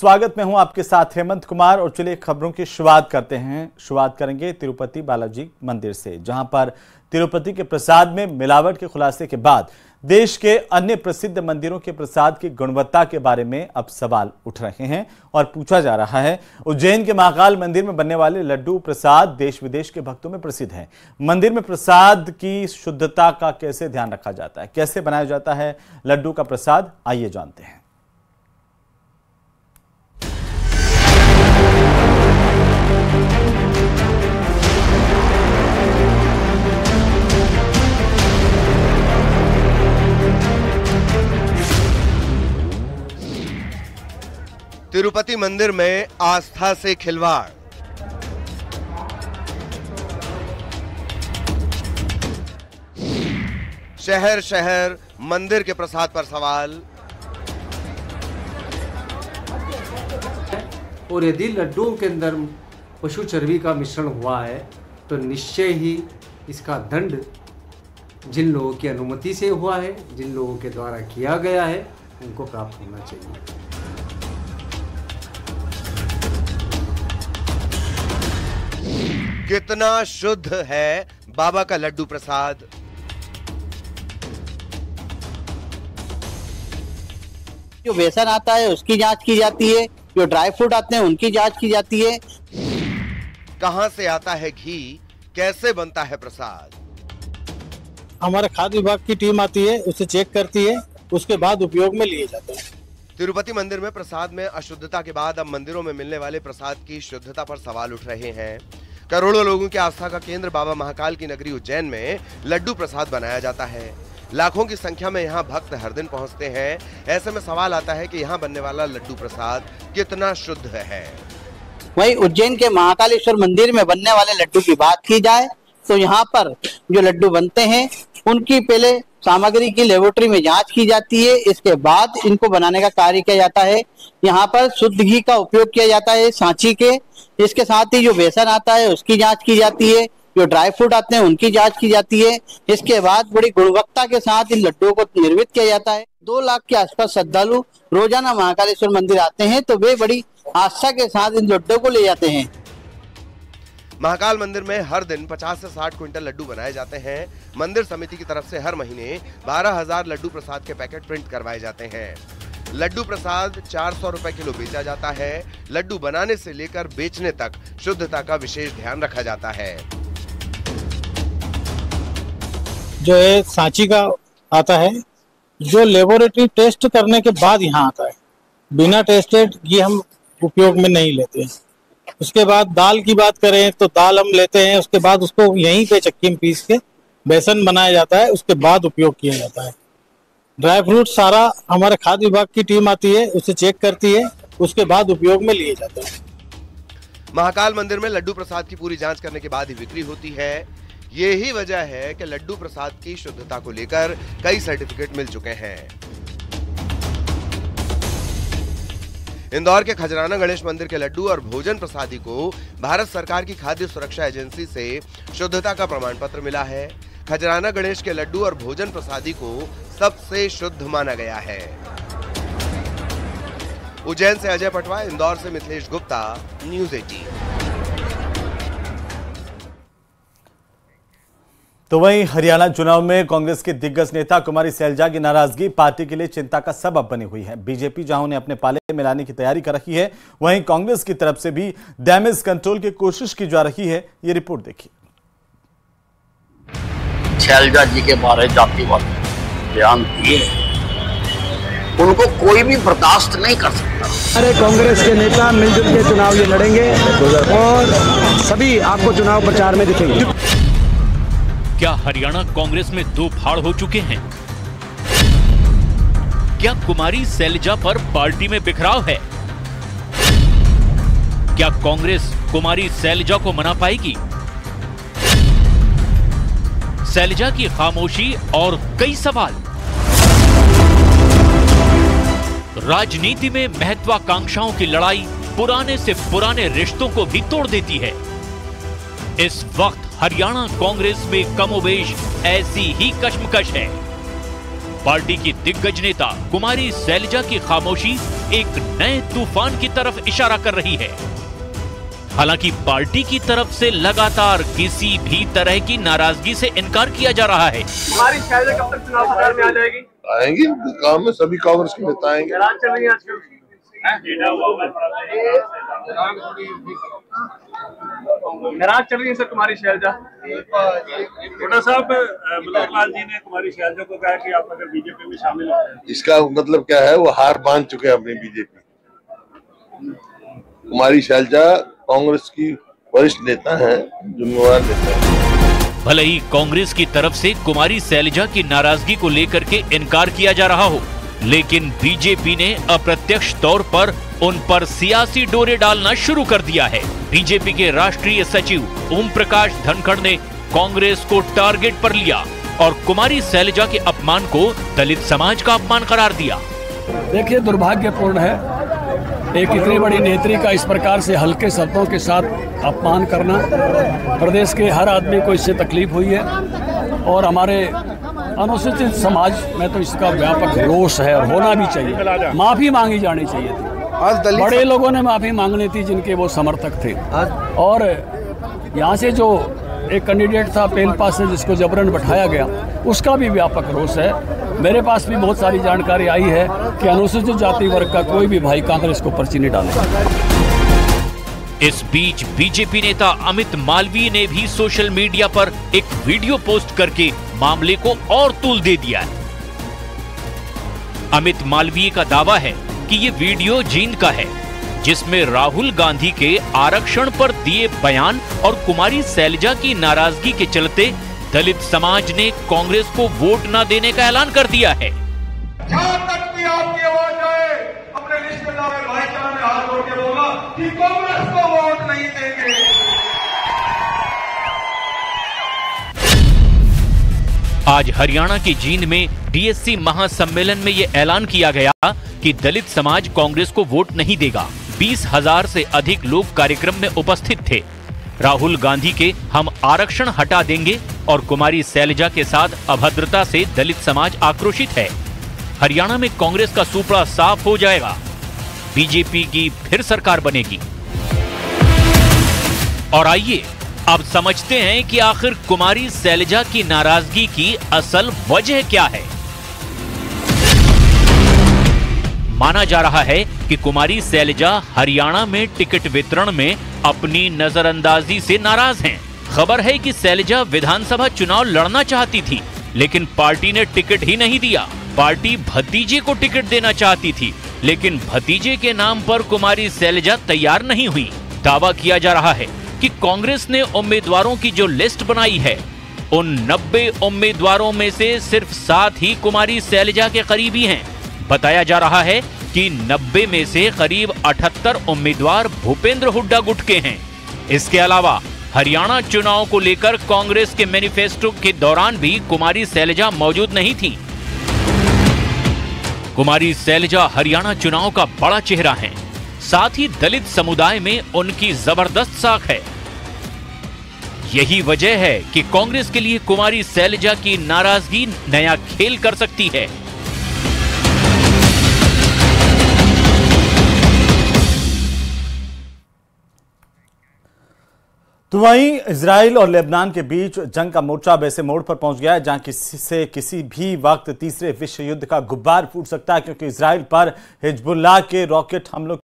स्वागत में हूं आपके साथ हेमंत कुमार। और चलिए खबरों की शुरुआत करते हैं। शुरुआत करेंगे तिरुपति बालाजी मंदिर से, जहां पर तिरुपति के प्रसाद में मिलावट के खुलासे के बाद देश के अन्य प्रसिद्ध मंदिरों के प्रसाद की गुणवत्ता के बारे में अब सवाल उठ रहे हैं और पूछा जा रहा है। उज्जैन के महाकाल मंदिर में बनने वाले लड्डू प्रसाद देश विदेश के भक्तों में प्रसिद्ध है। मंदिर में प्रसाद की शुद्धता का कैसे ध्यान रखा जाता है, कैसे बनाया जाता है लड्डू का प्रसाद, आइए जानते हैं। तिरुपति मंदिर में आस्था से खिलवाड़। शहर शहर मंदिर के प्रसाद पर सवाल। और यदि लड्डुओं के अंदर पशु चर्बी का मिश्रण हुआ है तो निश्चय ही इसका दंड जिन लोगों की अनुमति से हुआ है, जिन लोगों के द्वारा किया गया है, उनको प्राप्त होना चाहिए। कितना शुद्ध है बाबा का लड्डू प्रसाद? जो बेसन आता है उसकी जांच की जाती है, जो ड्राई फ्रूट आते हैं उनकी जांच की जाती है। कहां से आता है घी, कैसे बनता है प्रसाद? हमारे खाद्य विभाग की टीम आती है, उसे चेक करती है, उसके बाद उपयोग में लिए जाते हैं। तिरुपति मंदिर में प्रसाद में अशुद्धता के बाद अब मंदिरों में मिलने वाले प्रसाद की शुद्धता पर सवाल उठ रहे हैं। करोड़ों लोगों की आस्था का केंद्र बाबा महाकाल की नगरी उज्जैन में लड्डू प्रसाद बनाया जाता है। लाखों की संख्या में यहाँ भक्त हर दिन पहुँचते हैं। ऐसे में सवाल आता है कि यहाँ बनने वाला लड्डू प्रसाद कितना शुद्ध है। वहीं उज्जैन के महाकालेश्वर मंदिर में बनने वाले लड्डू की बात की जाए तो यहाँ पर जो लड्डू बनते हैं उनकी पहले सामग्री की लेबोरेटरी में जांच की जाती है। इसके बाद इनको बनाने का कार्य किया जाता है। यहाँ पर शुद्ध घी का उपयोग किया जाता है सांची के। इसके साथ ही जो बेसन आता है उसकी जांच की जाती है, जो ड्राई फ्रूट आते हैं उनकी जांच की जाती है। इसके बाद बड़ी गुणवत्ता के साथ इन लड्डुओं को निर्मित किया जाता है। 2 लाख के आसपास श्रद्धालु रोजाना महाकालेश्वर मंदिर आते हैं, तो वे बड़ी आस्था के साथ इन लड्डुओं को ले जाते हैं। महाकाल मंदिर में हर दिन 50 से 60 क्विंटल लड्डू बनाए जाते हैं। मंदिर समिति की तरफ से हर महीने 12,000 लड्डू प्रसाद के पैकेट प्रिंट करवाए जाते हैं। लड्डू प्रसाद 400 रुपए किलो बेचा जाता है। लड्डू बनाने से लेकर बेचने तक शुद्धता का विशेष ध्यान रखा जाता है। जो है सांची का आता है, जो लेबोरेटरी टेस्ट करने के बाद यहाँ आता है। बिना टेस्टेड ये हम उपयोग में नहीं लेते हैं। उसके बाद दाल की बात करें तो दाल हम लेते हैं, उसके बाद उसको यहीं पे चक्की में पीस के बेसन बनाया जाता है, उसके बाद उपयोग किया जाता है। ड्राई फ्रूट सारा हमारे खाद्य विभाग की टीम आती है, उसे चेक करती है, उसके बाद उपयोग में लिए जाते हैं। महाकाल मंदिर में लड्डू प्रसाद की पूरी जांच करने के बाद ही बिक्री होती है। यही वजह है कि लड्डू प्रसाद की शुद्धता को लेकर कई सर्टिफिकेट मिल चुके हैं। इंदौर के खजराना गणेश मंदिर के लड्डू और भोजन प्रसादी को भारत सरकार की खाद्य सुरक्षा एजेंसी से शुद्धता का प्रमाण पत्र मिला है। खजराना गणेश के लड्डू और भोजन प्रसादी को सबसे शुद्ध माना गया है। उज्जैन से अजय पटवा, इंदौर से मिथिलेश गुप्ता, न्यूज़ 18। तो वहीं हरियाणा चुनाव में कांग्रेस के दिग्गज नेता कुमारी सैलजा की नाराजगी पार्टी के लिए चिंता का सबब बनी हुई है। बीजेपी जहां उन्हें अपने पाले में लाने की तैयारी कर रही है, वहीं कांग्रेस की तरफ से भी डैमेज कंट्रोल की कोशिश की जा रही है। ये रिपोर्ट देखिए। सैलजा जी के बारे जातिवाद बयान दिए, उनको कोई भी बर्दाश्त नहीं कर सकता। अरे कांग्रेस के नेता मिलजुल के चुनाव ये लड़ेंगे और सभी आपको चुनाव प्रचार में दिखेंगे। क्या हरियाणा कांग्रेस में 2 फाड़ हो चुके हैं? क्या कुमारी सैलजा पर पार्टी में बिखराव है? क्या कांग्रेस कुमारी सैलजा को मना पाएगी? सैलजा की खामोशी और कई सवाल। राजनीति में महत्वाकांक्षाओं की लड़ाई पुराने से पुराने रिश्तों को भी तोड़ देती है। इस वक्त हरियाणा कांग्रेस में कमोबेश ऐसी ही कश्मकश है। पार्टी की दिग्गज नेता कुमारी शैलजा की खामोशी एक नए तूफान की तरफ इशारा कर रही है। हालांकि पार्टी की तरफ से लगातार किसी भी तरह की नाराजगी से इनकार किया जा रहा है। कुमारी शैलजा कब तक चुनाव प्रचार में आ जाएगी? आएंगी, काम में सभी कांग्रेस के नेता आएंगे। नाराज चल रही है आजकल, नाराज चल रही है सर कुमारी शैलजा। छोटा साहब, मनोहर लाल जी ने कुमारी शैलजा को कहा कि आप अगर बीजेपी में शामिल होते हैं, इसका मतलब क्या है? वो हार मान चुके हैं अपनी बीजेपी। कुमारी शैलजा कांग्रेस की वरिष्ठ नेता है, जिम्मेवार नेता है। भले ही कांग्रेस की तरफ से कुमारी शैलजा की नाराजगी को लेकर के इनकार किया जा रहा हो, लेकिन बीजेपी ने अप्रत्यक्ष तौर पर उन पर सियासी डोरे डालना शुरू कर दिया है। बीजेपी के राष्ट्रीय सचिव ओम प्रकाश धनखड़ ने कांग्रेस को टारगेट पर लिया और कुमारी शैलजा के अपमान को दलित समाज का अपमान करार दिया। देखिए, दुर्भाग्यपूर्ण है एक इतनी बड़ी नेत्री का इस प्रकार से हल्के शब्दों के साथ अपमान करना। प्रदेश के हर आदमी को इससे तकलीफ हुई है और हमारे अनुसूचित समाज में तो इसका व्यापक रोष है और होना भी चाहिए। माफी मांगी जानी चाहिए थी। बड़े लोगों ने माफी मांगनी थी जिनके वो समर्थक थे। और यहाँ से जो एक कैंडिडेट था पेलपा से, जिसको जबरन बैठाया गया, उसका भी व्यापक रोष है। मेरे पास भी बहुत सारी जानकारी आई है कि अनुसूचित जाति वर्ग का कोई भी भाई कांग्रेस को पर्ची नहीं डालेगा। इस बीच बीजेपी नेता अमित मालवीय ने भी सोशल मीडिया पर एक वीडियो पोस्ट करके मामले को और तूल दे दिया है। अमित मालवीय का दावा है कि ये वीडियो जींद का है, जिसमें राहुल गांधी के आरक्षण पर दिए बयान और कुमारी शैलजा की नाराजगी के चलते दलित समाज ने कांग्रेस को वोट न देने का ऐलान कर दिया है। जहां तक भी आपकी आवाज आए, अपने रिश्तेदार भाईचारा में हाथ जोड़ के बोला कि कांग्रेस को वोट नहीं देंगे। आज हरियाणा के जींद में डीएससी महासम्मेलन में यह ऐलान किया गया कि दलित समाज कांग्रेस को वोट नहीं देगा। 20,000 से अधिक लोग कार्यक्रम में उपस्थित थे। राहुल गांधी के हम आरक्षण हटा देंगे और कुमारी शैलजा के साथ अभद्रता से दलित समाज आक्रोशित है। हरियाणा में कांग्रेस का सुपड़ा साफ हो जाएगा, बीजेपी की फिर सरकार बनेगी। और आइए अब समझते हैं कि आखिर कुमारी शैलजा की नाराजगी की असल वजह क्या है। माना जा रहा है कि कुमारी शैलजा हरियाणा में टिकट वितरण में अपनी नजरअंदाजी से नाराज हैं। खबर है कि शैलजा विधानसभा चुनाव लड़ना चाहती थी, लेकिन पार्टी ने टिकट ही नहीं दिया। पार्टी भतीजे को टिकट देना चाहती थी, लेकिन भतीजे के नाम पर कुमारी शैलजा तैयार नहीं हुई। दावा किया जा रहा है कि कांग्रेस ने उम्मीदवारों की जो लिस्ट बनाई है, उन 90 उम्मीदवारों में से सिर्फ 7 ही कुमारी शैलजा के करीबी हैं। बताया जा रहा है कि 90 में से करीब 78 उम्मीदवार भूपेंद्र हुड्डा गुट के हैं। इसके अलावा हरियाणा चुनाव को लेकर कांग्रेस के मैनिफेस्टो के दौरान भी कुमारी शैलजा मौजूद नहीं थी। कुमारी शैलजा हरियाणा चुनाव का बड़ा चेहरा है, साथ ही दलित समुदाय में उनकी जबरदस्त साख है। यही वजह है कि कांग्रेस के लिए कुमारी शैलजा की नाराजगी नया खेल कर सकती है। तो वहीं इजराइल और लेबनान के बीच जंग का मोर्चा अब ऐसे मोड़ पर पहुंच गया है जहां किसी भी वक्त तीसरे विश्व युद्ध का गुब्बार फूट सकता है, क्योंकि इजराइल पर हिजबुल्लाह के रॉकेट हमलों